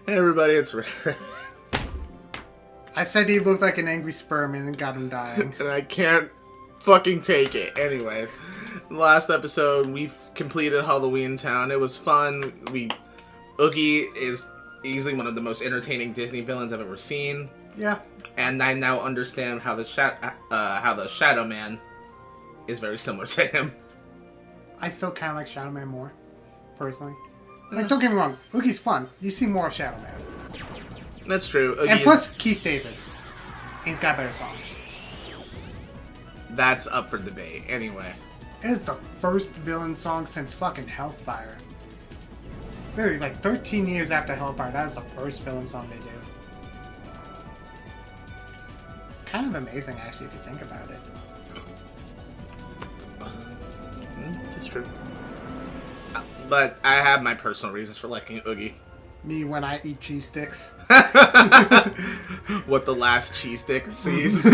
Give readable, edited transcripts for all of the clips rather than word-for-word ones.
Hey everybody, it's Rick. I said he looked like an angry sperm and got him dying. And I can't fucking take it. Anyway, last episode we've completed Halloween Town. It was fun. Oogie is easily one of the most entertaining Disney villains I've ever seen. Yeah. And I now understand how the Shadow Man is very similar to him. I still kind of like Shadow Man more, personally. Like, don't get me wrong, Oogie's fun. You see more of Shadow Man. That's true. And plus, Keith David. He's got a better song. That's up for debate. Anyway. It is the first villain song since fucking Hellfire. Literally, like 13 years after Hellfire, that is the first villain song they do. Kind of amazing, actually, if you think about it. That's true. But I have my personal reasons for liking Oogie. Me when I eat cheese sticks. What the last cheese stick sees.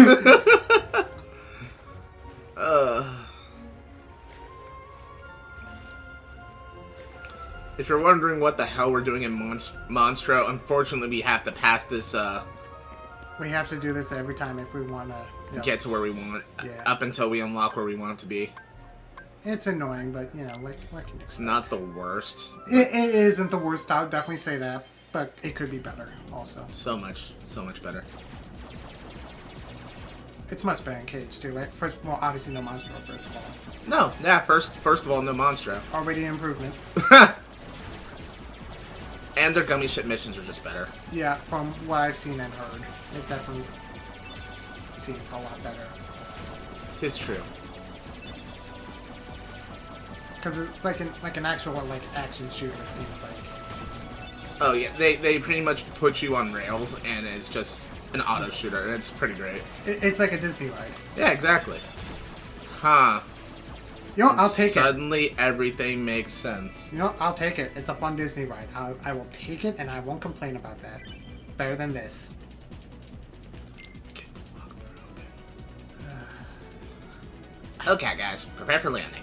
If you're wondering what the hell we're doing in Monstro, unfortunately we have to pass this, We have to do this every time if we want to... get to where we want. Yeah. Up until we unlock where we want it to be. It's annoying, but, you know, what can you expect? It's not the worst. It isn't the worst, I'll definitely say that. But it could be better, also. So much better. It's much better in Cage, too, right? Well, obviously no Monstro, first of all. No, yeah, first of all, no Monstro. Already an improvement. And their gummy ship missions are just better. Yeah, from what I've seen and heard, it definitely seems a lot better. Tis true. Because it's like an actual action shooter, it seems like. Oh yeah, they pretty much put you on rails, and it's just an auto shooter, and it's pretty great. It's like a Disney ride. Yeah, exactly. Huh. You know, I'll take it. Suddenly, everything makes sense. You know, I'll take it. It's a fun Disney ride. I will take it, and I won't complain about that. Better than this. Okay, guys, prepare for landing.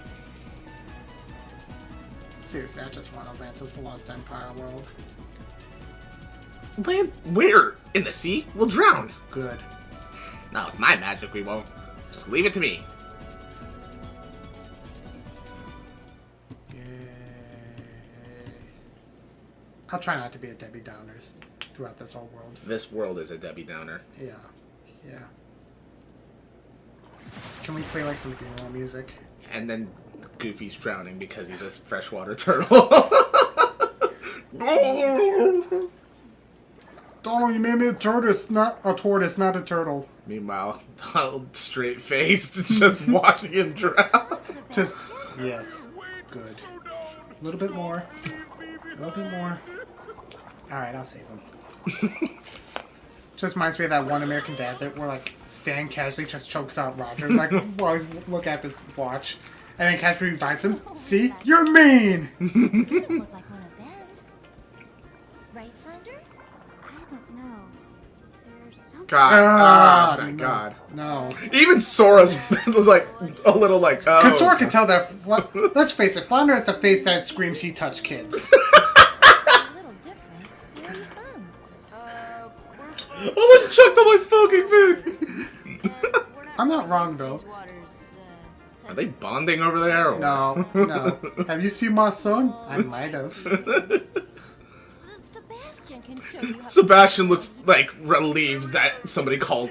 Seriously, I just want Atlantis the Lost Empire world. Land where? In the sea? We'll drown. Good. No, with my magic, we won't. Just leave it to me. Yay. I'll try not to be a Debbie Downers throughout this whole world. This world is a Debbie Downer. Yeah. Yeah. Can we play like some funeral music? And then Goofy's drowning because he's a freshwater turtle. Donald, you made me a tortoise, not a turtle. Meanwhile, Donald, straight-faced, just watching him drown. Just, yes. Good. A little bit more. A little bit more. Alright, I'll save him. Just reminds me of that one American Dad bit where, like, Stan casually just chokes out Roger. Like, well, look at this watch. And then casually revives him. See? You're mean! You don't look like one of them. Right, Flounder? I don't know. There's something... God. Oh, my no, God. No. Even Sora's was like, a little like, oh. Because Sora can tell that, let's face it, Flounder has the face that screams he touched kids. Almost chucked on my fucking food! I'm not wrong, though. Are they bonding over there? Or? No, no. Have you seen my son? I might have. Sebastian can show you how... Sebastian looks, like, relieved that somebody called...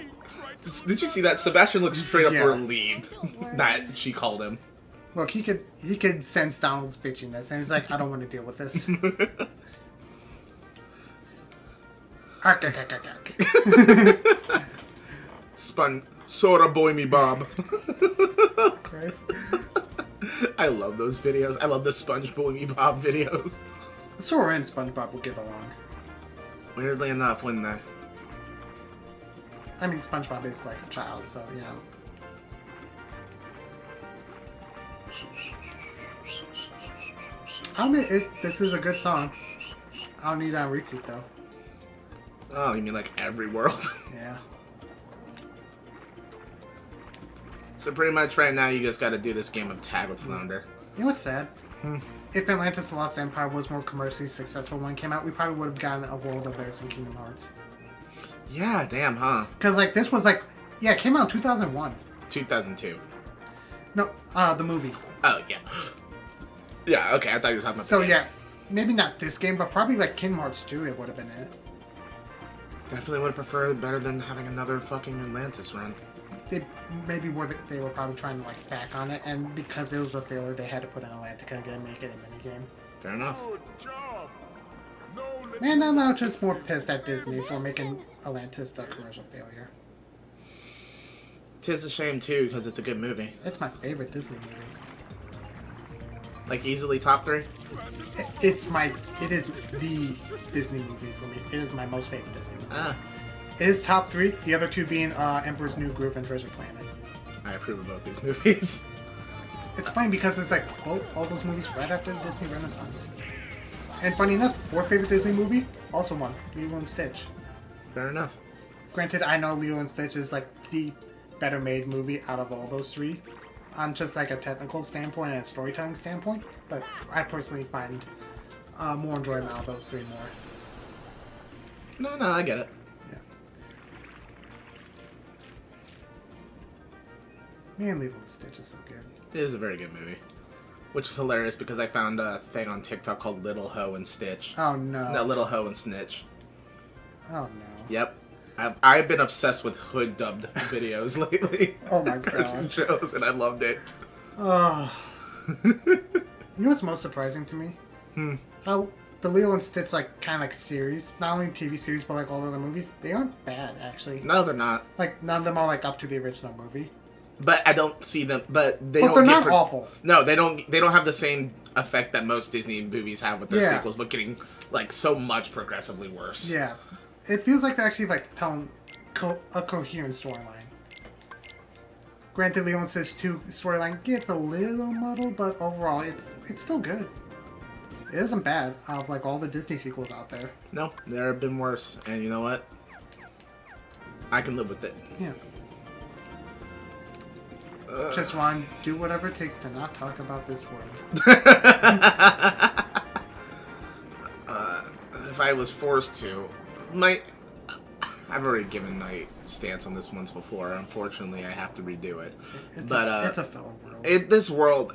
Did you see that? Sebastian looks straight up relieved that she called him. Look, he could sense Donald's bitchiness, and he's like, I don't want to deal with this. Sora boy me Bob. Christ. I love those videos. I love the Sponge boy me Bob videos. Sora and SpongeBob will get along. Weirdly enough, wouldn't they? I mean, SpongeBob is like a child, so, you know. I'll admit, this is a good song. I'll need it on repeat, though. Oh, you mean like every world? Yeah. So pretty much right now you just gotta do this game of tag with Flounder. You know what's sad? if Atlantis: The Lost Empire was more commercially successful when it came out, we probably would have gotten a world of theirs in Kingdom Hearts. Yeah, damn, huh? Because, like, this was, like... Yeah, it came out in 2001. 2002. No, the movie. Oh, yeah. Yeah, okay, I thought you were talking about So, the game. yeah, maybe not this game, but probably, like, Kingdom Hearts 2, it would have been it. Definitely would have preferred it better than having another fucking Atlantis run. They they were probably trying to, like, back on it, and because it was a failure, they had to put in Atlantica again, make it a minigame. Fair enough. And I'm now just more pissed at Disney for making Atlantis a commercial failure. Tis a shame, too, because it's a good movie. It's my favorite Disney movie. Like, easily top 3? It is the Disney movie for me. It is my most favorite Disney movie. Ah, It is top 3, the other 2 being Emperor's New Groove and Treasure Planet. I approve of both these movies. It's funny because it's like all those movies right after the Disney Renaissance. And funny enough, 4th favorite Disney movie, also one, Lilo and Stitch. Fair enough. Granted, I know Lilo and Stitch is like the better made movie out of all those 3, on just like a technical standpoint and a storytelling standpoint, but I personally find more enjoyment out of those 3 more. No, I get it. Yeah. Man, Lilo and Stitch is so good. It is a very good movie. Which is hilarious because I found a thing on TikTok called Little Ho and Stitch. Oh no. No, Little Ho and Snitch. Oh no. Yep. I've been obsessed with hood dubbed videos lately. Oh my Cartoon god. shows, and I loved it. Oh. You know what's most surprising to me? How the Lilo and Stitch like kind of like series, not only TV series but like all the other movies, they aren't bad actually. No, they're not. Like none of them are like up to the original movie. But I don't see them. But they But don't. they're not awful. No, they don't. They don't have the same effect that most Disney movies have with their Yeah. sequels, but getting like so much progressively worse. Yeah. It feels like they're actually like telling a coherent storyline. Granted, Lilo and Stitch 2 storyline gets a little muddled, but overall it's still good. It isn't bad out of like all the Disney sequels out there. No, there have been worse, and you know what? I can live with it. Yeah. Just want to do whatever it takes to not talk about this world. If I was forced to, I've already given my stance on this once before. Unfortunately, I have to redo it. It's But a filler world. this world,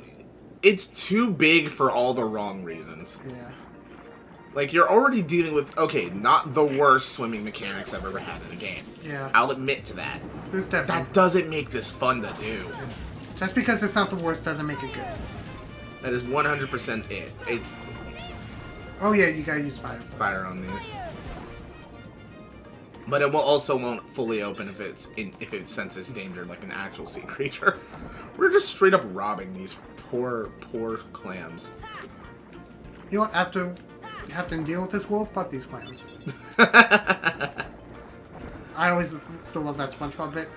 it's too big for all the wrong reasons. Yeah. Like, you're already dealing with, okay, not the worst swimming mechanics I've ever had in a game. Yeah. I'll admit to that. There's definitely... That doesn't make this fun to do. Just because it's not the worst doesn't make it good. That is 100% it. It's Oh yeah, you gotta use fire. fire on these. But it won't fully open if it senses danger like an actual sea creature. We're just straight up robbing these poor clams. You know what, after having to deal with this world, fuck these clams. I always still love that SpongeBob bit.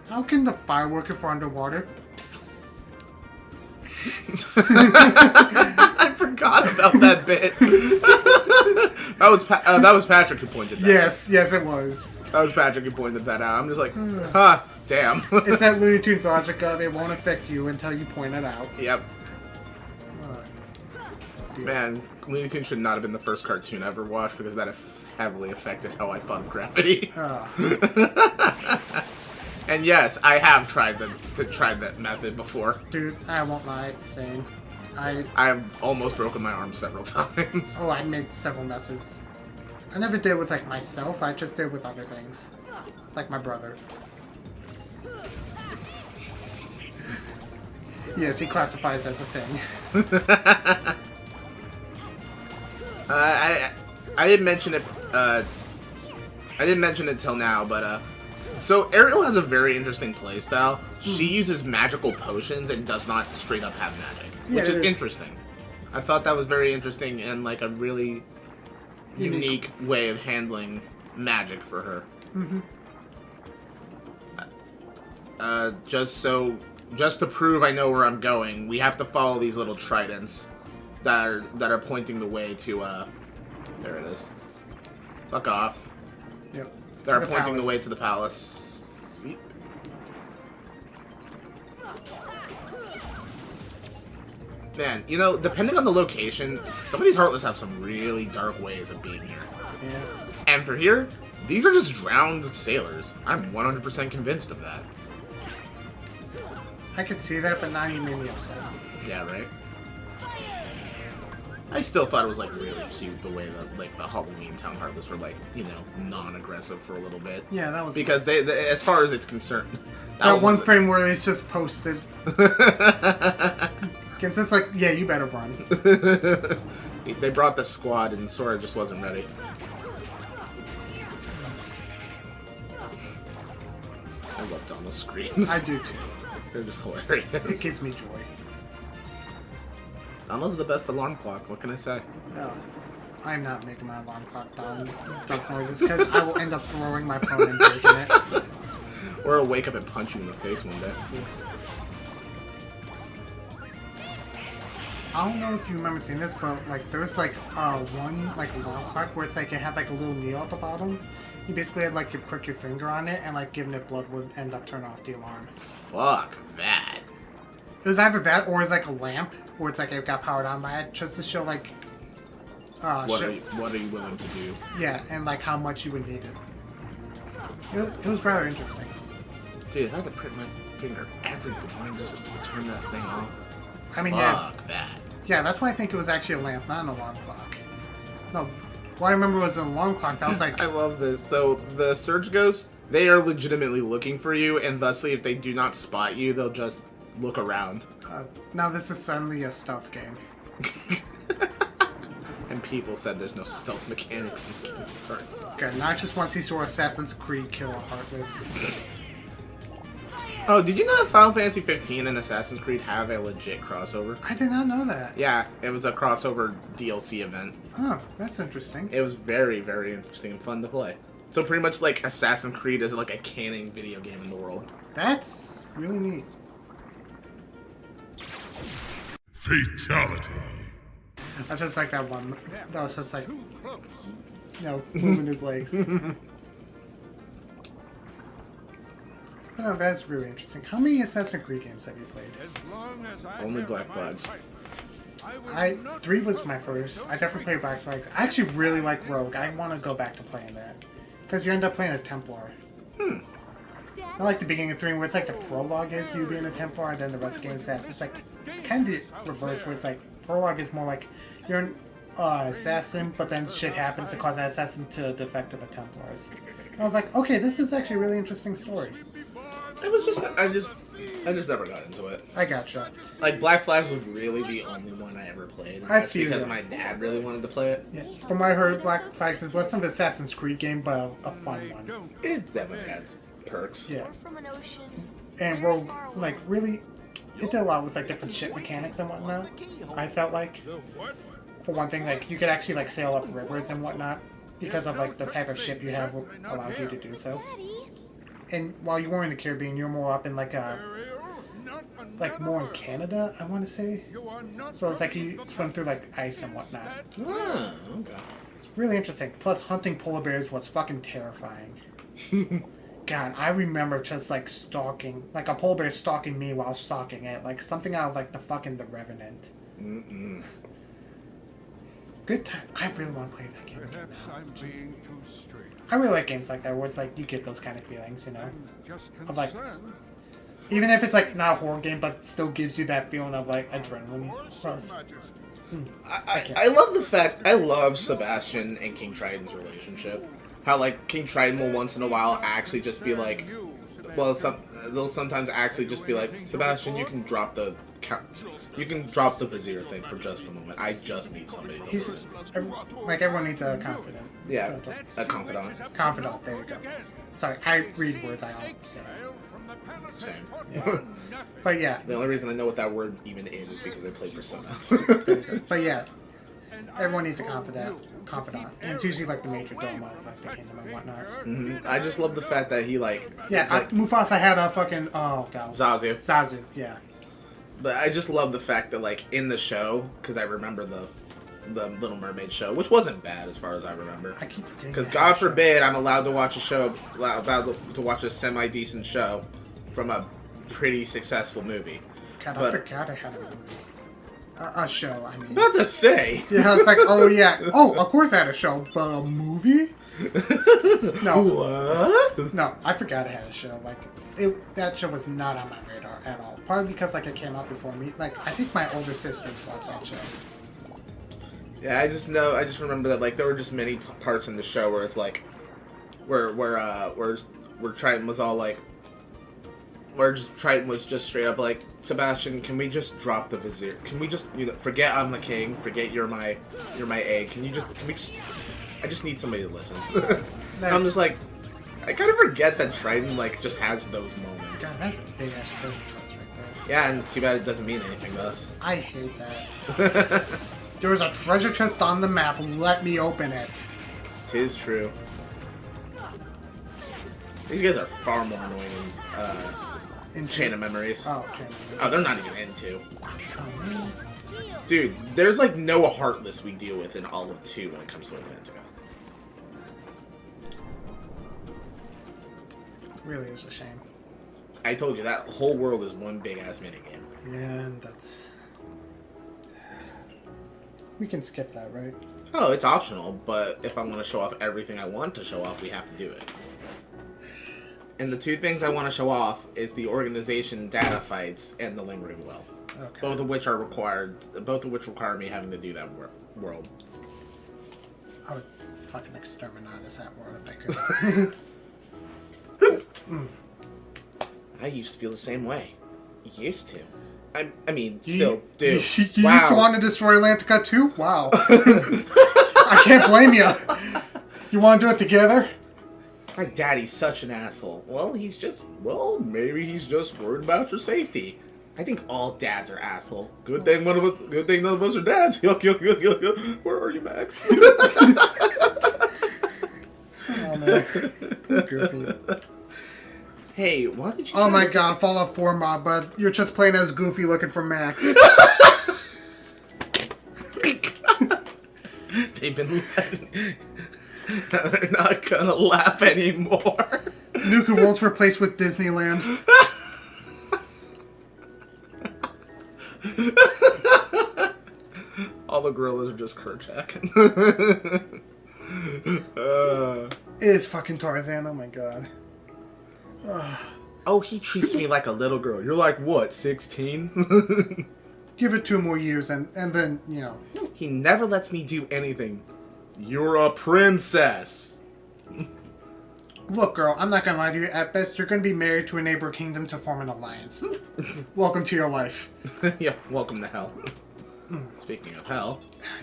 How can the fireworker for underwater? Psst. I forgot about that bit. that was Patrick who pointed that out. Yes, it was. That was Patrick who pointed that out. I'm just like, huh, damn. It's that Looney Tunes logic of it won't affect you until you point it out. Yep. Uh, Man, Looney Tunes should not have been the first cartoon I ever watched because that heavily affected how I thought of gravity. And yes, I have tried that method before. Dude, I won't lie, same. I've almost broken my arm several times. Oh, I made several messes. I never did it with like myself, I just did it with other things. Like my brother. Yes, he classifies as a thing. I didn't mention it. I didn't mention it till now, but so Ariel has a very interesting playstyle. She uses magical potions and does not straight up have magic, which is interesting. I thought that was very interesting and like a really unique way of handling magic for her. Just to prove I know where I'm going, we have to follow these little tridents that are pointing the way to there it is. Fuck off. Yep. That are pointing the way to the palace. See? Man, you know, depending on the location, some of these Heartless have some really dark ways of being here. Yeah. And for here, these are just drowned sailors. I'm 100% convinced of that. I could see that, but now you made me upset. Yeah, right? I still thought it was, like, really cute the way that, like, the Halloween Town Heartless were, like, you know, non-aggressive for a little bit. Yeah, that was because nice. they, as far as it's concerned, that one frame where it's just posted. It's just like, yeah, you better run. They brought the squad and Sora just wasn't ready. I love Donald's screams. I do too. They're just hilarious. It gives me joy. Donald's the best alarm clock. What can I say? No, I'm not making my alarm clock dumb noises because I will end up throwing my phone and breaking it. Or I'll wake up and punch you in the face one day. I don't know if you remember seeing this, but like there's like one like alarm clock where it's like it had like a little needle at the bottom. You basically had like you prick your finger on it and like giving it blood would end up turning off the alarm. Fuck that. It was either that or it's like a lamp where it's like it got powered on by it just to show like what are you willing to do? Yeah, and like how much you would need it. It was rather interesting. Dude, I have to prick my finger every morning just to turn that thing off. I mean, Fuck that. Yeah, that's why I think it was actually a lamp, not an alarm clock. No, what I remember was an alarm clock. That was like... I love this. So, the Surge Ghosts, they are legitimately looking for you, and thusly, if they do not spot you, they'll just look around. Now this is suddenly a stealth game. And people said there's no stealth mechanics in Kingdom Hearts. Okay, now I just want to see sort of Assassin's Creed kill a Heartless. Oh, did you know that Final Fantasy 15 and Assassin's Creed have a legit crossover? I did not know that. Yeah, it was a crossover DLC event. Oh, that's interesting. It was very, very interesting and fun to play. So pretty much like Assassin's Creed is like a canon video game in the world. That's really neat. Fatality. I just like that one. That was just like, you know, moving his legs. But no, that's really interesting. How many Assassin's Creed games have you played? Only Black Flags. 3 was my first. I definitely played Black Flags. I actually really like Rogue. I want to go back to playing that. Because you end up playing a Templar. I like the beginning of 3 where it's like the prologue is you being a Templar and then the rest of the game is Assassin. It's like, it's kind of reverse where it's like, prologue is more like you're an assassin, but then shit happens to cause that assassin to defect to the Templars. And I was like, okay, this is actually a really interesting story. It was just, I just never got into it. I gotcha. Like, Black Flags was really the only one I ever played. That's because my dad really wanted to play it. Yeah. From what I heard, Black Flags is less of an Assassin's Creed game, but a fun one. It definitely had perks. Yeah. And Rogue, like, really, it did a lot with, like, different ship mechanics and whatnot, I felt like. For one thing, like, you could actually, like, sail up rivers and whatnot, because of, like, the type of ship you have allowed you to do so. And while you weren't in the Caribbean, you were more up in, like more in Canada, I want to say. So it's like you swim through, like, ice and whatnot. Oh, okay. It's really interesting. Plus, hunting polar bears was fucking terrifying. God, I remember just, like, stalking, like, a polar bear stalking me while stalking it. Like, something out of, like, The Revenant. Mm-mm. Good time. I really want to play that game again now. I really like games like that where it's like you get those kind of feelings, you know? Of like, even if it's like not a horror game, but still gives you that feeling of like adrenaline rush. I love the fact, I love Sebastian and King Triton's relationship. How like King Triton will once in a while actually just be like, well, they'll sometimes actually just be like, Sebastian, you can drop the vizier thing for just a moment. I just need somebody to like everyone needs a confidant. Yeah, a confidant. Confidant, there we go. Sorry, I read words, I don't say. Same. Yeah. But yeah. The only reason I know what that word even is because I played Persona. But yeah, everyone needs a confidant. And it's usually like the major domo, like the kingdom and whatnot. Mm-hmm. I just love the fact that he like... Yeah, Mufasa had a fucking... Oh, God. Zazu, yeah. But I just love the fact that like in the show, because I remember the Little Mermaid show, which wasn't bad as far as I remember. I keep forgetting. Because God forbid I'm allowed to watch a show, a semi-decent show from a pretty successful movie. God, I forgot I had a movie. A show, I mean. About to say. Yeah, it's like, oh yeah. Oh, of course I had a show. But a movie? No. What? No, I forgot I had a show. Like, that show was not on my radar at all. Probably because, like, it came out before me. Like, I think my older sisters watched that show. Yeah, I just remember that, like, there were just many parts in the show where it's like, where Triton was all like, where Triton was just straight up like, Sebastian, can we just drop the vizier? Can we just, forget I'm the king, forget you're my egg, can we just, I just need somebody to listen. Nice. I'm just like, I kind of forget that Triton, like, just has those moments. God, that's a big-ass treasure chest right there. Yeah, and too bad it doesn't mean anything to us. I hate that. There's a treasure chest on the map. Let me open it. 'Tis true. These guys are far more annoying in Chain of Memories. Oh, Chain of Memories. Oh, they're not even into. Oh, man. Dude, there's like no Heartless we deal with in all of 2 when it comes to Atlantica. Really is a shame. I told you, that whole world is one big-ass minigame. Yeah, and that's... We can skip that, right? Oh, it's optional, but if I want to show off everything I want to show off, we have to do it. And the 2 things I want to show off is the organization data fights and the lingering well. Okay. Both of which require me having to do that world. I would fucking exterminate that world if I could. I used to feel the same way. Used to. I mean, still do. You Wow. used to want to destroy Atlantica too? Wow. I can't blame you. You want to do it together? My daddy's such an asshole. Well, maybe he's just worried about your safety. I think all dads are asshole. Good thing none of us are dads. Where are you, Max? Oh man. Poor Goofy. Hey, why did you... Oh my god, Fallout 4 mod, bud. You're just playing as Goofy looking for Max. They've been letting... They're not gonna laugh anymore. Nuka World's replaced with Disneyland. All the gorillas are just Kerchak. It is fucking Tarzan, oh my god. Oh, he treats me like a little girl. You're like, what, 16? Give it 2 more years and then, He never lets me do anything. You're a princess. Look, girl, I'm not gonna lie to you. At best, you're gonna be married to a neighbor kingdom to form an alliance. Welcome to your life. Yeah, welcome to hell. Speaking of hell.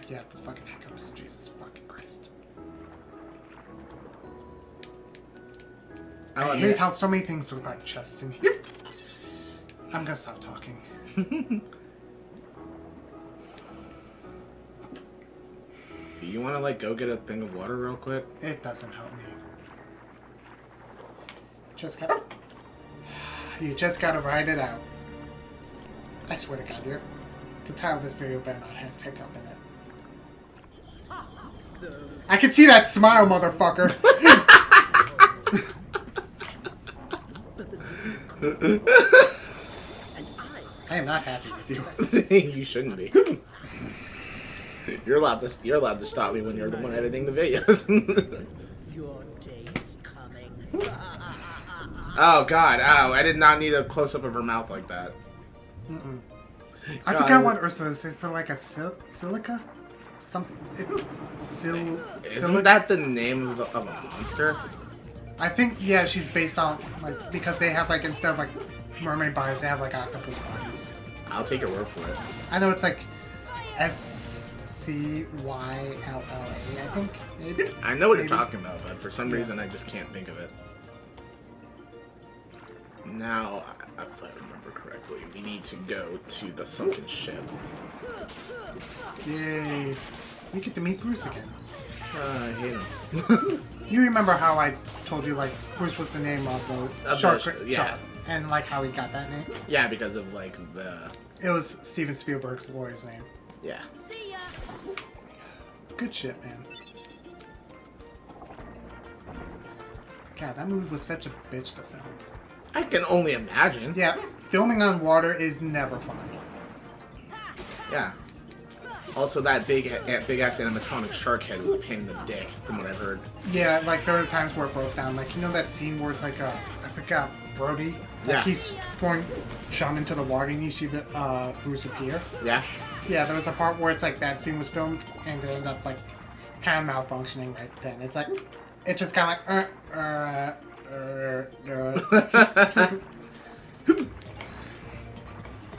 Yeah, the fucking hiccups. Jesus fucking Christ. I hate how so many things look like chest in here. I'm gonna stop talking. Do you want to, like, go get a thing of water real quick? It doesn't help me. You just gotta ride it out. I swear to God, the title of this video better not have hiccup in it. I can see that smile, motherfucker. I am not happy with you. You shouldn't be. You're allowed to stop me when you're the one editing the videos. Your day's coming. Oh god, ow, I did not need a close-up of her mouth like that. I forgot what Ursula is. Is it like a silica? Something. Isn't that the name of a monster? I think, yeah, she's based on, like, because they have, like, instead of, like, mermaid bodies, they have, like, octopus bodies. I'll take your word for it. I know it's, like, SCYLLA, I think, maybe? I know what you're talking about, but for some reason I just can't think of it. Now, if I remember correctly, we need to go to the sunken ship. Yay. You get to meet Bruce again. I hate him. You remember how I told you, like, Bruce was the name of the shark, yeah. and, like, how he got that name? Yeah, because of, like, the... It was Steven Spielberg's lawyer's name. Yeah. See ya. Good shit, man. God, that movie was such a bitch to film. I can only imagine. Yeah, filming on water is never fun. Yeah. Also, that big ass animatronic shark head was a pain in the dick, from what I've heard. Yeah, like there are times where it broke down. Like you know that scene where it's like I forgot Brody. Like Yeah. he's throwing chum into the water and you see the Bruce appear. Yeah. Yeah, there was a part where it's like that scene was filmed and it ended up like kind of malfunctioning right then. It's like it's just kind of like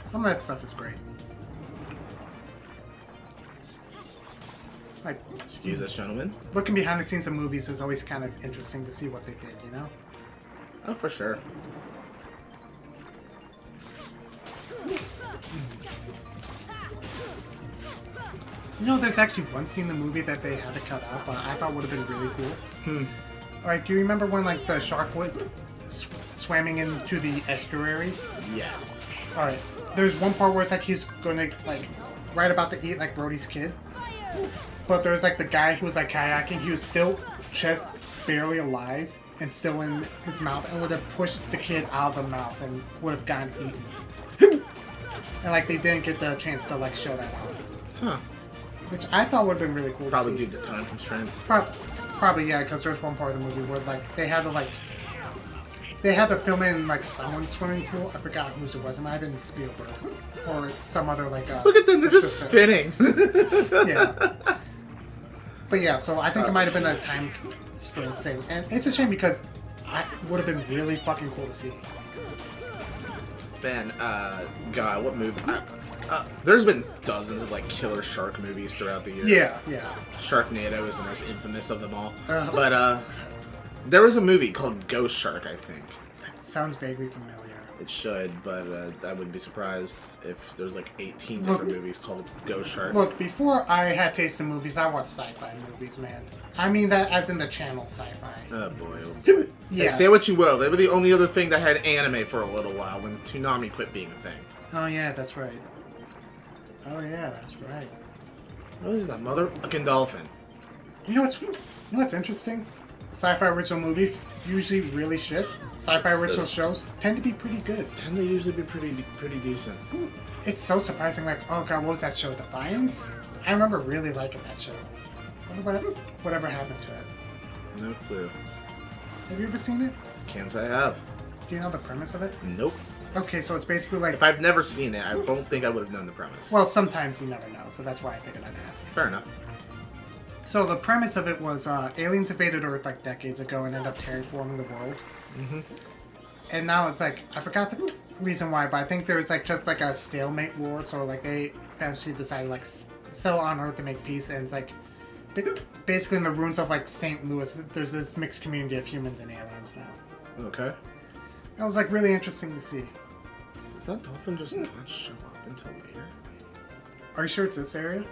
Some of that stuff is great. Like Excuse us, gentlemen. looking behind the scenes of movies is always kind of interesting to see what they did, you know? Oh, for sure. You know, there's actually one scene in the movie that they had to cut out, but I thought would have been really cool. Alright, do you remember when, like, the shark was swimming into the estuary? Yes. Alright, there's one part where it's like he's gonna, like, right about to eat, like, Brody's kid. But there's, like, the guy who was, like, kayaking, he was still just barely alive and still in his mouth and would have pushed the kid out of the mouth and would have gotten eaten. And, like, they didn't get the chance to, like, show that out. Huh. Which I thought would have been really cool Probably to see. due to time constraints. Probably, yeah, because there's one part of the movie where, like, they had to film it in, like, someone's swimming pool. I forgot whose it was. It might have been Spielberg's. Or it's some other, like, Look at them, they're just assistant. spinning. Yeah. But yeah, so I think it might have been a time constraint thing. And it's a shame because I would have been really fucking cool to see. Man, God, what movie? There's been dozens of, like, killer shark movies throughout the years. Yeah. Sharknado is the most infamous of them all. But, there was a movie called Ghost Shark, I think. That sounds vaguely familiar. It should, but I wouldn't be surprised if there's, like, 18 different movies called Ghost Shark. Look, before I had taste in movies, I watched sci-fi movies, man. I mean that as in the channel sci-fi. Oh, boy. Oh, boy. Yeah. Hey, say what you will. They were the only other thing that had anime for a little while when Toonami quit being a thing. Oh yeah, that's right. Oh yeah, that's right. What is that motherfucking dolphin? You know what's interesting? Sci-fi original movies usually really shit. Sci-fi original shows tend to be pretty good. Tend to usually be pretty decent. It's so surprising. Like, oh god, what was that show? Defiance? I remember really liking that show. Whatever happened to it? No clue. Have you ever seen it? Can't say I have. Do you know the premise of it? Nope. Okay, so it's basically like. If I've never seen it, I don't think I would have known the premise. Well, sometimes you never know, so that's why I figured I'd ask. Fair enough. So the premise of it was aliens invaded Earth like decades ago and ended up terraforming the world. Mm-hmm. And now it's like, I forgot the reason why, but I think there was like just like a stalemate war, so like they eventually decided like settle on Earth and make peace, and it's like basically in the ruins of like St. Louis, there's this mixed community of humans and aliens now. Okay. It was like really interesting to see. Does that dolphin just not show up until later? Are you sure it's this area?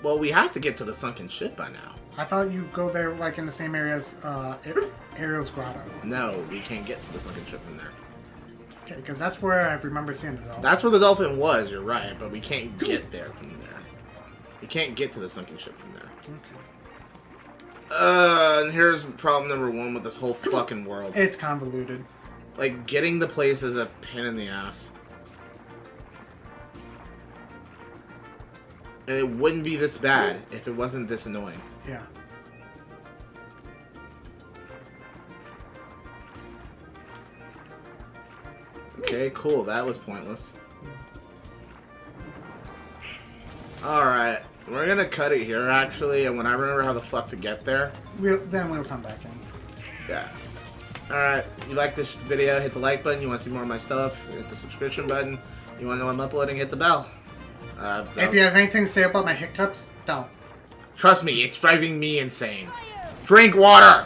Well, we have to get to the sunken ship by now. I thought you go there like in the same area as Ariel's Grotto. No, we can't get to the sunken ship from there. Okay, because that's where I remember seeing the dolphin. That's where the dolphin was, you're right, but we can't get there from there. We can't get to the sunken ship from there. Okay. And here's problem number one with this whole fucking world. It's convoluted. Like, getting the place is a pain in the ass. And it wouldn't be this bad if it wasn't this annoying. Yeah. Okay, cool. That was pointless. Alright. We're gonna cut it here, actually, and when I remember how the fuck to get there... Then we'll come back in. Yeah. Alright, you like this video, hit the like button. You want to see more of my stuff, hit the subscription button. You want to know I'm uploading, hit the bell. If you have anything to say about my hiccups, don't. Trust me, it's driving me insane. Drink water!